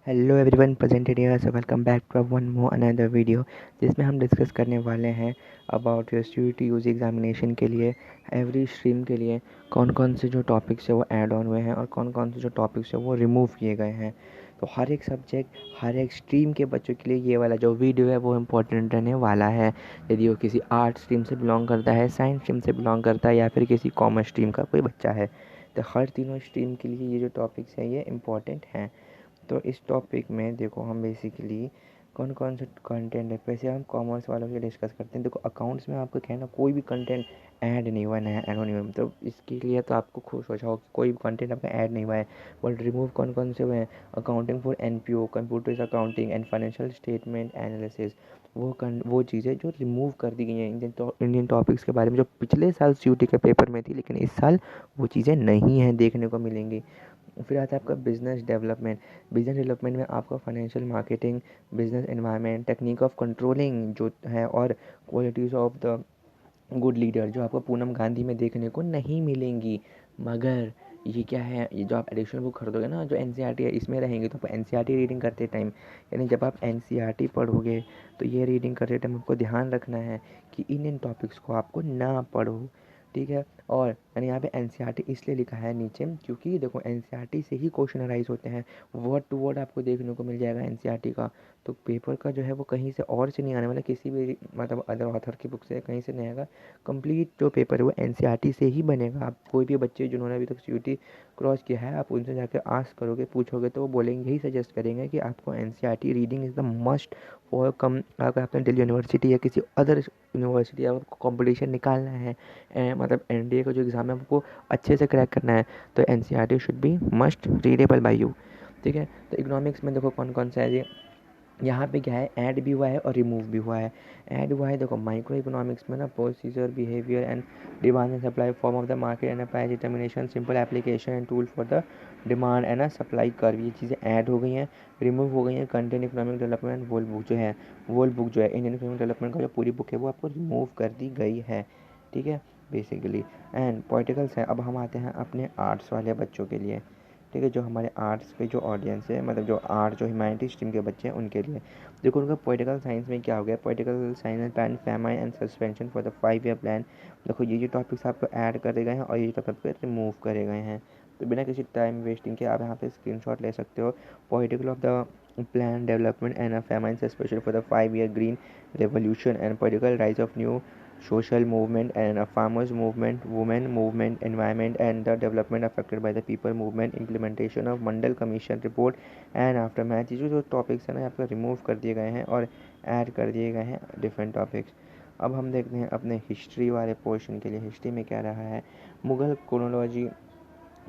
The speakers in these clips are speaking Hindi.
Hello everyone presented here so welcome back to one more another video जिसमें हम डिस्कस करने वाले हैं about your CUT UG examination के लिए एवरी स्ट्रीम के लिए कौन कौन से जो टॉपिक्स है वो ऐड ऑन हुए हैं और कौन कौन से जो टॉपिक्स है वो रिमूव किए गए हैं। तो हर एक सब्जेक्ट हर एक स्ट्रीम के बच्चों के लिए ये वाला जो वीडियो है वो इम्पोर्टेंट रहने वाला है। यदि वो किसी आर्ट स्ट्रीम से बिलोंग करता है, साइंस स्ट्रीम से बिलोंग करता है या फिर किसी कॉमर्स स्ट्रीम का कोई बच्चा है, तो हर तीनों स्ट्रीम के लिए ये जो टॉपिक्स हैं ये इम्पोर्टेंट हैं। तो इस टॉपिक में देखो हम बेसिकली कौन कौन से कंटेंट है। वैसे हम कॉमर्स वालों के डिस्कस करते हैं। देखो अकाउंट्स में आपको क्या है ना, कोई भी कंटेंट ऐड नहीं हुआ है, नया ऐड नहीं हुआ है। तो इसके लिए तो आपको खुश हो जाओ कि कोई भी कंटेंट आपका ऐड नहीं हुआ है। बट रिमूव कौन कौन से हुए हैं? Accounting for NPO, computer accounting and financial statement analysis, वो चीज़ें जो रिमूव कर दी गई हैं इंडियन टॉपिक्स के बारे में, जो पिछले साल सीयूटी के पेपर में थी लेकिन इस साल वो चीज़ें नहीं हैं, देखने को मिलेंगी। फिर आता है आपका बिजनेस डेवलपमेंट में आपका financial marketing, business environment, technique of controlling जो है, और qualities of the good leader जो आपको पूनम गांधी में देखने को नहीं मिलेंगी। मगर ये क्या है, ये जो आप एडिशनल बुक खरीदोगे ना, जो एनसीईआरटी है इसमें रहेंगे, तो आप एनसीईआरटी रीडिंग करते टाइम, यानी जब आप एनसीईआरटी पढ़ोगे तो ये रीडिंग करते टाइम आपको ध्यान रखना है कि इन टॉपिक्स को आपको ना पढ़ो। ठीक है। और मैंने यहाँ पे एनसीईआरटी इसलिए लिखा है नीचे क्योंकि देखो एनसीईआरटी से ही क्वेश्चन अराइज होते हैं, वर्ड टू वर्ड आपको देखने को मिल जाएगा एनसीईआरटी का। तो पेपर का जो है वो कहीं से और से नहीं आने वाला, किसी भी मतलब अदर ऑथर की बुक से कहीं से नहीं आएगा। कंप्लीट जो पेपर है वो एनसीईआरटी से ही बनेगा। आप कोई भी बच्चे जिन्होंने अभी तक सीयूटी क्रॉस किया है, आप उनसे जाकर आस्क करोगे, पूछोगे, तो वो बोलेंगे, यही सजेस्ट करेंगे कि आपको NCERT reading is the must for come. अगर आपने दिल्ली यूनिवर्सिटी या किसी अदर यूनिवर्सिटी आपको कॉम्पिटिशन निकालना है, मतलब एनडीए का जो एग्ज़ाम है आपको अच्छे से क्रैक करना है, तो NCERT should be must readable by you. ठीक है। तो इकोनॉमिक्स में देखो कौन कौन सा है ये, यहाँ पे क्या है, ऐड भी हुआ है और रिमूव भी हुआ है। ऐड हुआ है देखो माइक्रो इकोनॉमिक्स में ना, procedure, behaviour and demand and supply, form of the market and price determination, simple application and tool for the demand and supply curve, ये चीज़ें ऐड हो गई हैं, रिमूव हो गई हैं। कंटेंट इकोनॉमिक डेवलपमेंट वोल बुक जो है इंडियन इकोनॉमिक डेवलपमेंट का जो पूरी बुक है वो आपको रिमूव कर दी गई है। ठीक है, बेसिकली। एंड पॉलिटिकल्स है। अब हम आते हैं अपने आर्ट्स वाले बच्चों के लिए। ठीक है, जो हमारे आर्ट्स के जो ऑडियंस है, मतलब जो आर्ट जो ह्यूमैनिटी स्ट्रीम के बच्चे हैं उनके लिए देखो, उनका पॉलिटिकल साइंस में क्या हो गया, political science plan, famine and suspension for the 5 year plan. देखो ये टॉपिक्स आपको ऐड करे गए हैं और ये टॉपिक पे रिमूव करे गए हैं। तो बिना किसी टाइम वेस्टिंग के आप यहाँ पे स्क्रीनशॉट ले सकते हो। Political of the plan development and famine suspension for the 5 year green revolution and political rise of new social movement and a farmers movement, women movement, environment and the development affected by the people movement, implementation of Mandal commission report and after match. ये जो टॉपिक्स हैं ना यहाँ पर रिमूव कर दिए गए हैं और ऐड कर दिए गए हैं डिफरेंट टॉपिक्स। अब हम देखते हैं अपने हिस्ट्री वाले पोर्शन के लिए। हिस्ट्री में क्या रहा है, Mughal chronology,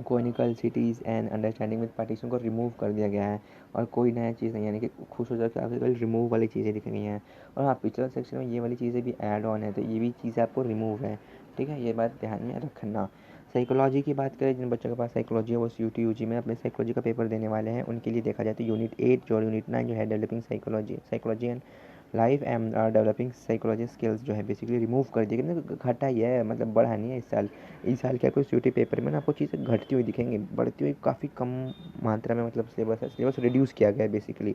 conical cities and understanding with partition को रिमूव कर दिया गया है और कोई नया चीज़ नहीं, यानी कि खुश हो जाकर आपको केवल रिमूव वाली चीज़ें दिख रही हैं। और हाँ, पिछले सेक्शन में ये वाली चीज़ें भी ऐड ऑन है, तो ये भी चीज़ें आपको रिमूव है। ठीक है, ये बात ध्यान में रखना। साइकोलॉजी की बात करें, जिन बच्चों के पास साइकोलॉजी है वो सीयूटी यूजी में अपने साइकोलॉजी का पेपर देने वाले हैं, उनके लिए देखा जाए तो यूनिट 8 और यूनिट 9 जो है developing psychology and life and developing psychology skills जो है बेसिकली रिमूव कर दिया गया। घटा ही है, मतलब बढ़ा नहीं है इस साल क्या कोई सीयूटी पेपर में ना आपको चीज़ें घटती हुई दिखेंगी, बढ़ती हुई काफ़ी कम मात्रा में, मतलब सिलेबस रिड्यूस किया गया है बेसिकली।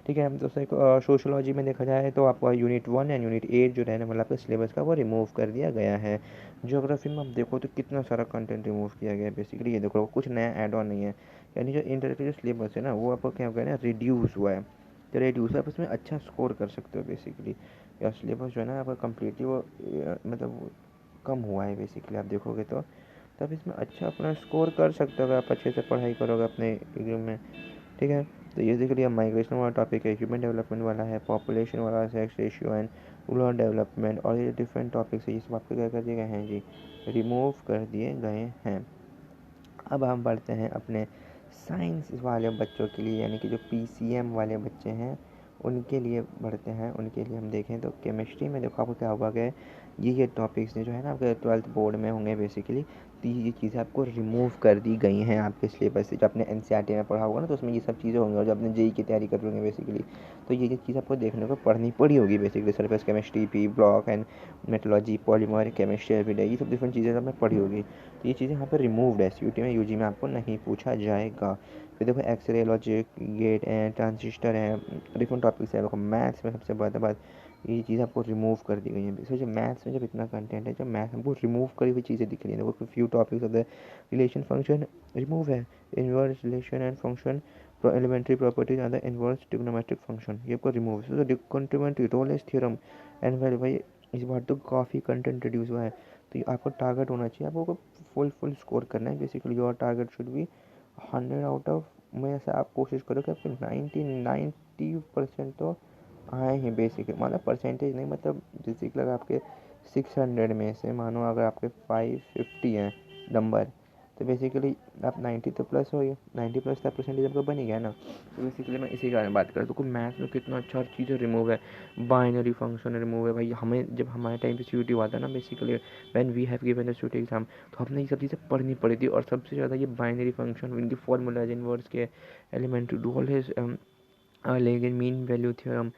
ठीक है। तो सोशोलॉजी में देखा जाए तो आपका यूनिट 1 एंड यूनिट 8 जो रहने वाला आपका सिलेबस का वो रिमूव कर दिया गया है। ज्योग्राफी में आप देखो तो कितना सारा कंटेंट रिमूव किया गया है बेसिकली। ये देखो कुछ नया ऐड ऑन नहीं है, यानी जो इंटरनेट जो सिलेबस है ना वो आपको क्या हो गया ना, रिड्यूस हुआ है। तो रिड्यूस आप उसमें अच्छा स्कोर कर सकते हो बेसिकली। या सिलेबस जो है ना आपका कम्प्लीटली वो मतलब वो कम हुआ है बेसिकली, आप देखोगे तो तब इसमें अच्छा अपना स्कोर कर सकते हो अगर आप अच्छे से पढ़ाई करोगे अपने एग्जाम में। ठीक है। तो ये देख लिया माइग्रेशन वाला टॉपिक है, ह्यूमन डेवलपमेंट वाला है, पॉपुलेशन वाला, sex ratio and rural development, और ये डिफरेंट टॉपिक्स है, ये सब आपको क्या कर दिए गए हैं जी, रिमूव कर दिए गए हैं। अब हम बढ़ते हैं अपने साइंस वाले बच्चों के लिए, यानी कि जो पीसीएम वाले बच्चे हैं उनके लिए बढ़ते हैं। उनके लिए हम देखें तो केमिस्ट्री में देखो आपको क्या होगा कि ये टॉपिक्स जो है ना आपके 12th बोर्ड में होंगे बेसिकली, तो ये चीज़ें आपको रिमूव कर दी गई हैं आपके सिलेबस से। जो आपने NCERT में पढ़ा होगा ना, तो उसमें ये सब चीज़ें होंगी। और जब आपने JEE की तैयारी कर रहे होंगे बेसिकली, तो ये चीज़ आपको देखने को पढ़नी पड़ी होगी basically. Surface chemistry, P block and मेटलॉजी, polymer chemistry, everyday, ये सब डिफरेंट चीज़ें आपने पढ़ी होगी। तो ये चीज़ें यहाँ पर रिमूव्ड है CUT में, UG में आपको नहीं पूछा जाएगा। फिर देखो एक्सरे, लॉजिक, गेट है, ट्रांजिस्टर है, डिफरेंट टॉपिक्स है। देखो मैथ्स में सबसे बड़ा बात, ये चीज़ आपको रिमूव कर दी गई है। इसमें जो मैथ्स में जब इतना कंटेंट है, जब मैथ हमको रिमूव करी हुई चीज़ें दिख रही हैं। देखो few topics of the relation function remove है, inverse relation and function, elementary properties and the inverse trigonometric function, ये आपको रिमूव है। तो continuity Rolle's theorem and well भाई, इस बार तो काफ़ी कंटेंट रिड्यूस हुआ है। तो आपको टारगेट होना चाहिए, आपको फुल स्कोर करना है basically. Your target should be 100 out of में। ऐसा आप कोशिश करो कि आपके 90% तो आए ही बेसिकली। मतलब परसेंटेज नहीं, मतलब जैसे कि अगर आपके 600 में से मानो अगर आपके 550 हैं नंबर, तो बेसिकली आप 90 तो प्लस हो गए। 90 प्लस का परसेंटेज आपका बन ही गया ना। तो बेसिकली मैं इसी बारे में बात कर रहा हूँ। तो मैथ्स में कितना अच्छा चीज़ें रिमूव है, बाइनरी फंक्शन रिमूव है भाई। हमें जब हमारे टाइम पे CUT हुआ था ना basically, when we have given the CUT exam, तो हमने ये सब चीज़ें पढ़नी पड़ी थी। और सबसे ज़्यादा ये बाइनरी फंक्शन, इनकी फॉर्मूलाज, इनवर्स के, एलिमेंट्री रूल है, लेकिन मीन वैल्यू थ्योरम,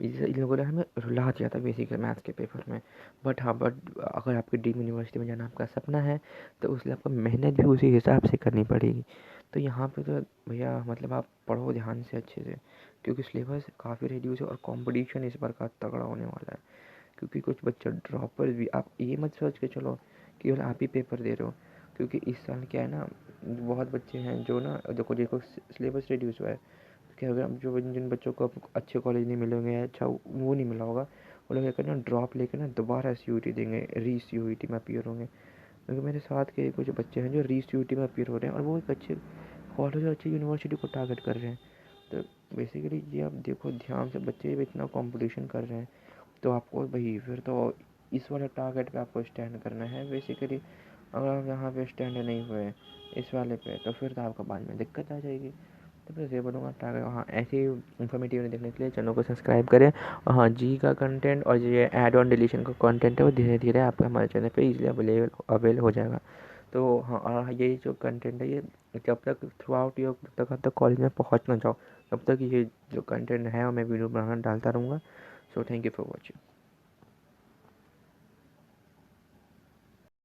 इन लोगों ने हमें रुला दिया था बेसिकली मैथ्स के पेपर में। बट अगर आपकी ड्रीम यूनिवर्सिटी में जाना आपका सपना है, तो उसके लिए आपको मेहनत भी उसी हिसाब से करनी पड़ेगी। तो यहाँ पे तो भैया मतलब आप पढ़ो ध्यान से अच्छे से, क्योंकि सिलेबस काफ़ी रिड्यूस है और कंपटीशन इस बार का तगड़ा होने वाला है। क्योंकि कुछ बच्चे ड्रॉपर्स भी, आप ये मत सोच के चलो कि केवल आप ही पेपर दे रहे हो। क्योंकि इस साल क्या है ना, बहुत बच्चे हैं जो ना, देखो जिनको सिलेबस रिड्यूस हुआ है, कि अगर जो जिन बच्चों को अच्छे कॉलेज नहीं मिलेंगे, अच्छा वो नहीं मिला होगा, वो लोग क्या करना, ड्रॉप लेकर ना दोबारा CUT देंगे, CUT में अपीयर होंगे। क्योंकि मेरे साथ के कुछ बच्चे हैं जो CUT में अपीयर हो रहे हैं, और वो एक अच्छे कॉलेज और अच्छी यूनिवर्सिटी को टारगेट कर रहे हैं। तो बेसिकली ये आप देखो ध्यान से, बच्चे भी इतना कंपटीशन कर रहे हैं, तो आपको भाई फिर तो इस वाले टारगेट पे आपको स्टैंड करना है बेसिकली। अगर आप यहाँ पे स्टैंड नहीं हुए इस वाले पे, तो फिर तो आपको बाद में दिक्कत आ जाएगी। तो बस ये बोलूँगा, टारगेट, हाँ ऐसे ही इन्फॉर्मेटिव देखने के लिए चैनल को सब्सक्राइब करें। और हाँ, जी का कंटेंट और ये ऐड ऑन डिलीशन का कंटेंट है, वो धीरे धीरे आपका हमारे चैनल पे इजीली अवेल हो जाएगा। तो हाँ, और ये जो कंटेंट है, ये जब तक थ्रू आउट ईयर, जब तक कॉलेज में पहुँच ना जाओ, तब तक ये जो कंटेंट है वो मैं वीडियो बनाना डालता रहूँगा। So thank you for watching.